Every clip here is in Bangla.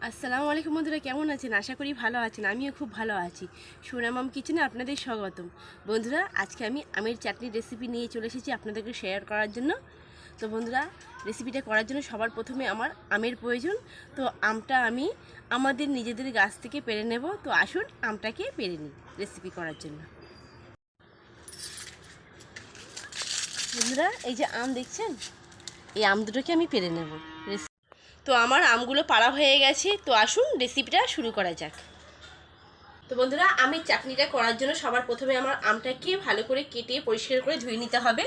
আসসালামু আলাইকুম বন্ধুরা, কেমন আছেন? আশা করি ভালো আছেন। আমিও খুব ভালো আছি। সোনামাম কিচেনে আপনাদের স্বাগতম। বন্ধুরা, আজকে আমি আমের চাটনির রেসিপি নিয়ে চলে এসেছি আপনাদেরকে শেয়ার করার জন্য। তো বন্ধুরা, রেসিপিটা করার জন্য সবার প্রথমে আমার আমের প্রয়োজন। তো আমটা আমি আমাদের নিজেদের গাছ থেকে পেড়ে নেব। তো আসুন আমটাকে পেড়ে নিই রেসিপি করার জন্য। বন্ধুরা, এই যে আম দেখছেন, এই আম দুটোকে আমি পেড়ে নেব। তো আমার আমগুলো পাড়া হয়ে গেছে। তো আসুন রেসিপিটা শুরু করা যাক। তো বন্ধুরা, আমি চাটনিটা করার জন্য সবার প্রথমে আমার আমটাকে ভালো করে কেটে পরিষ্কার করে ধুয়ে নিতে হবে।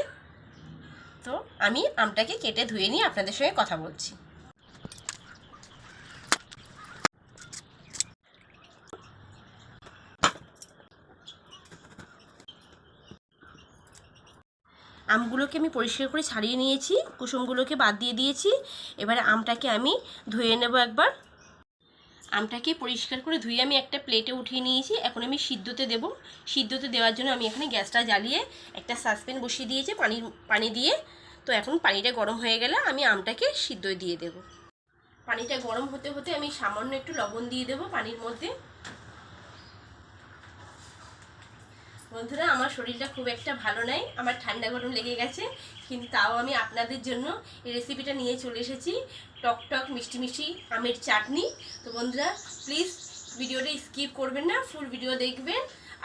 তো আমি আমটাকে কেটে ধুয়ে নিয়ে আপনাদের সঙ্গে কথা বলছি। আমগুলোকে আমি পরিষ্কার করে ছাড়িয়ে নিয়েছি, কুসুমগুলোকে বাদ দিয়ে দিয়েছি। এবারে আমটাকে আমি ধুয়ে নেব একবার। আমটাকে পরিষ্কার করে ধুয়ে আমি একটা প্লেটে উঠিয়ে নিয়েছি। এখন আমি সিদ্ধতে দেব। সিদ্ধতে দেওয়ার জন্য আমি এখানে গ্যাসটা জ্বালিয়ে একটা সসপ্যান বসিয়ে দিয়েছি পানি দিয়ে। তো এখন পানিটা গরম হয়ে গেলে আমি আমটাকে সিদ্ধ দিয়ে দেব। পানিটা গরম হতে হতে আমি সামান্য একটু লবণ দিয়ে দেব পানির মধ্যে। বন্ধুরা, আমার শরীরটা খুব একটা ভালো নাই, আমার ঠান্ডা গরম লেগে গেছে, কিন্তু তাও আমি আপনাদের জন্য এই রেসিপিটা নিয়ে চলে এসেছি। টক টক মিষ্টি মিষ্টি আমের চাটনি। তো বন্ধুরা, প্লিজ ভিডিওটা স্কিপ করবেন না, ফুল ভিডিও দেখবেন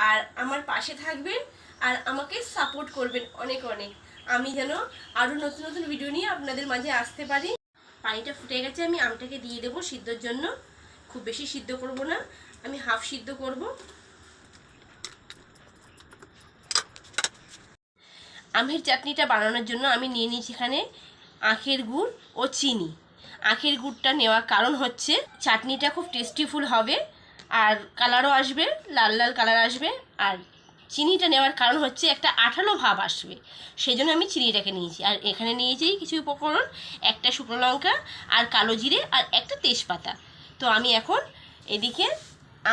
আর আমার পাশে থাকবেন আর আমাকে সাপোর্ট করবেন অনেক অনেক। আমি যেন আরও নতুন নতুন ভিডিও নিয়ে আপনাদের মাঝে আসতে পারি। পানিটা ফুটে গেছে, আমি আমটাকে দিয়ে দেবো সিদ্ধর জন্য। খুব বেশি সিদ্ধ করব না, আমি হাফ সিদ্ধ করব। আমের চাটনিটা বানানোর জন্য আমি নিয়ে নিয়েছি এখানে আখের গুড় ও চিনি। আখের গুড়টা নেওয়ার কারণ হচ্ছে চাটনিটা খুব টেস্টিফুল হবে আর কালারও আসবে, লাল লাল কালার আসবে। আর চিনিটা নেওয়ার কারণ হচ্ছে একটা আঠালো ভাব আসবে, সেই জন্য আমি চিনিটাকে নিয়েছি। আর এখানে নিয়েছি কিছু উপকরণ, একটা শুকনো লঙ্কা আর কালো জিরে আর একটা তেজপাতা। তো আমি এখন এদিকে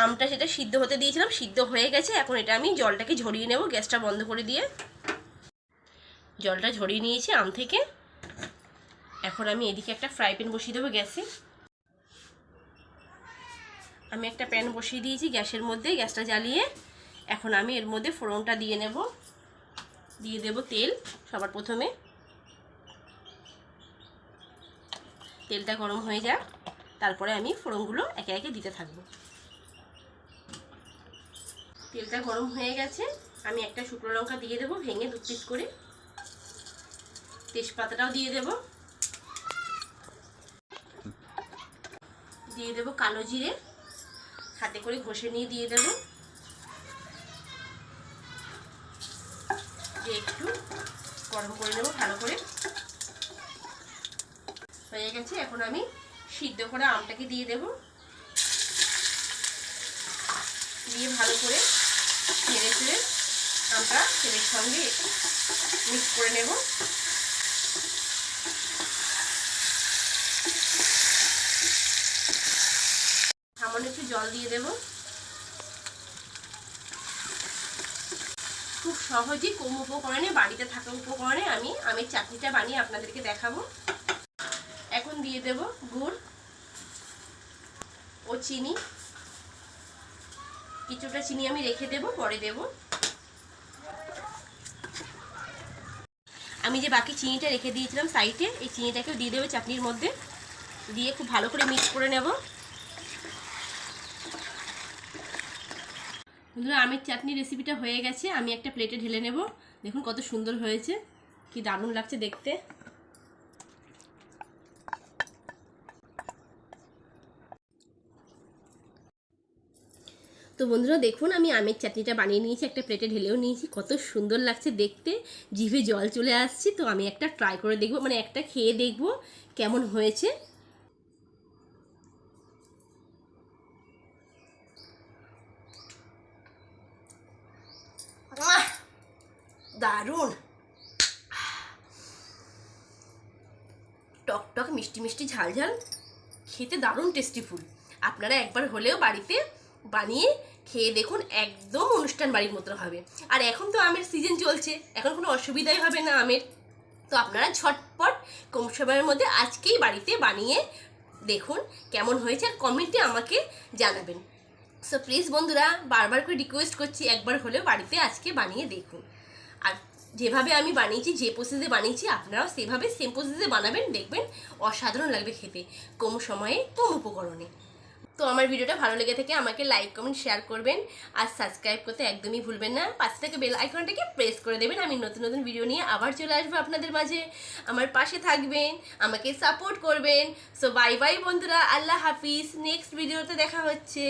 আমটা সেটা সিদ্ধ হতে দিয়েছিলাম, সিদ্ধ হয়ে গেছে। এখন এটা আমি জলটাকে ঝরিয়ে নেব, গ্যাসটা বন্ধ করে দিয়ে। জলটা ঝরিয়ে নিয়েছি আম থেকে। এখন আমি এদিকে একটা ফ্রাই প্যান বসিয়ে দেবো গ্যাসে। আমি একটা প্যান বসিয়ে দিয়েছি গ্যাসের মধ্যে, গ্যাসটা জ্বালিয়ে। এখন আমি এর মধ্যে ফোড়নটা দিয়ে নেব। দিয়ে দেব তেল সবার প্রথমে। তেলটা গরম হয়ে যাক, তারপরে আমি ফোড়নগুলো একে একে দিতে থাকবো। তেলটা গরম হয়ে গেছে, আমি একটা শুকনো লঙ্কা দিয়ে দেবো ভেঙে 2 পিস করে। তেজপাতাটাও দিয়ে দেব। দিয়ে দেব কালো জিরে, হাতে করে ঘষে নিয়ে দিয়ে দেব। দিয়ে একটু গরম করে নেব ভালো করে। হয়ে গেছে, এখন আমি সিদ্ধ করা আমটাকে দিয়ে দেব। দিয়ে ভালো করে নেড়ে চেড়ে আমটা তেলের সঙ্গে মিক্স করে নেব। সামান্য একটু জল দিয়ে দেব। খুব সহজেই কম উপকরণে, বাড়িতে থাকা উপকরণে আমি আমের চাটনিটা বানিয়ে আপনাদেরকে দেখাবো। এখন দিয়ে দেব গুড় ও চিনি। কিছুটা চিনি আমি রেখে দেব, পরে দেব। আমি যে বাকি চিনিটা রেখে দিয়েছিলাম সাইডে, এই চিনিটাকেও দিয়ে দেবো চাটনির মধ্যে। দিয়ে খুব ভালো করে মিক্স করে নেব। বন্ধুরা, আমের চাটনি রেসিপিটা হয়ে গেছে, আমি একটা প্লেটে ঢেলে নেব। দেখুন কত সুন্দর হয়েছে, কি দারুণ লাগছে দেখতে। তো বন্ধুরা দেখুন, আমি আমের চাটনিটা বানিয়ে নিয়েছি, একটা প্লেটে ঢেলেও নিয়েছি। কত সুন্দর লাগছে দেখতে, জিভে জল চলে আসছে। তো আমি একটা ট্রাই করে দেখব, মানে একটা খেয়ে দেখব কেমন হয়েছে। দারুণ, টক টক মিষ্টি মিষ্টি ঝাল ঝাল, খেতে দারুণ টেস্টিফুল। আপনারা একবার হলেও বাড়িতে বানিয়ে খেয়ে দেখুন, একদম অনুষ্ঠান বাড়ির মতো হবে। আর এখন তো আমের সিজন চলছে, এখন কোনো অসুবিধাই হবে না আমের। তো আপনারা ঝটপট কম সময়ের মধ্যে আজকেই বাড়িতে বানিয়ে দেখুন কেমন হয়েছে আর কমেন্টে আমাকে জানাবেন। সো প্লিজ বন্ধুরা, বারবার করে রিকোয়েস্ট করছি, একবার হলেও বাড়িতে আজকে বানিয়ে দেখুন। আর যেভাবে আমি বানিয়েছি, যে প্রসেসে বানিয়েছি, আপনারাও সেভাবে সেম প্রসেসে বানাবেন, দেখবেন অসাধারণ লাগবে খেতে, কম সময়ে কম উপকরণে। তো আমার ভিডিওটা ভালো লেগে থাকে আমাকে লাইক কমেন্ট শেয়ার করবেন আর সাবস্ক্রাইব করতে একদমই ভুলবেন না। পাশে থেকে বেল আইকনটাকে প্রেস করে দেবেন। আমি নতুন নতুন ভিডিও নিয়ে আবার চলে আসবো আপনাদের মাঝে। আমার পাশে থাকবেন, আমাকে সাপোর্ট করবেন। সো বাই বাই বন্ধুরা, আল্লাহ হাফিজ, নেক্সট ভিডিওতে দেখা হচ্ছে।